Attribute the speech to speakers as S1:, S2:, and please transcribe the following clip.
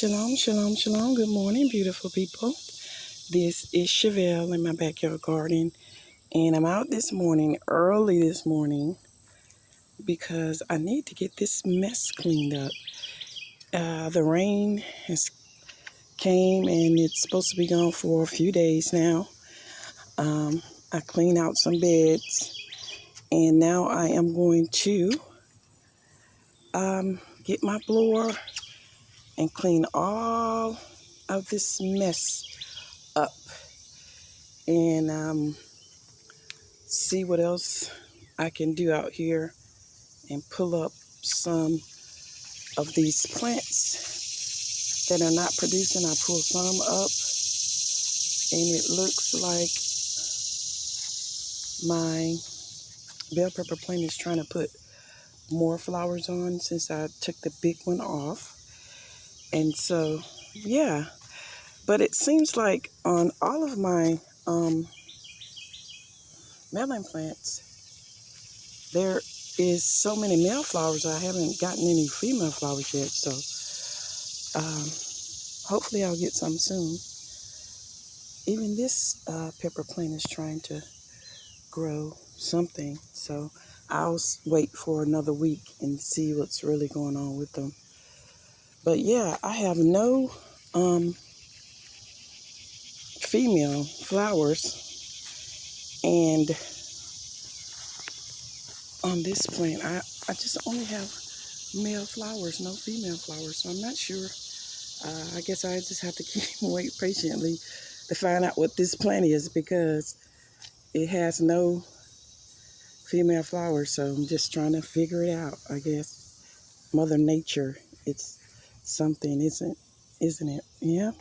S1: Shalom, shalom, shalom. Good morning, beautiful people. This is Chevelle in my backyard garden, and I'm out this morning, early this morning, because I need to get this mess cleaned up. The rain has came, and it's supposed to be gone for a few days now. I cleaned out some beds, and now I am going to get my blower and clean all of this mess up and see what else I can do out here and pull up some of these plants that are not producing. I pull some up and it looks like my bell pepper plant is trying to put more flowers on since I took the big one off. And so, yeah, but it seems like on all of my melon plants, there is so many male flowers. I haven't gotten any female flowers yet, so hopefully I'll get some soon. Even this pepper plant is trying to grow something, so I'll wait for another week and see what's really going on with them. But yeah, I have no female flowers, and on this plant I just only have male flowers, no female flowers, so I'm not sure. I guess I just have to wait patiently to find out what this plant is, because it has no female flowers, so I'm just trying to figure it out. I guess Mother Nature, it's something, isn't it? Yeah.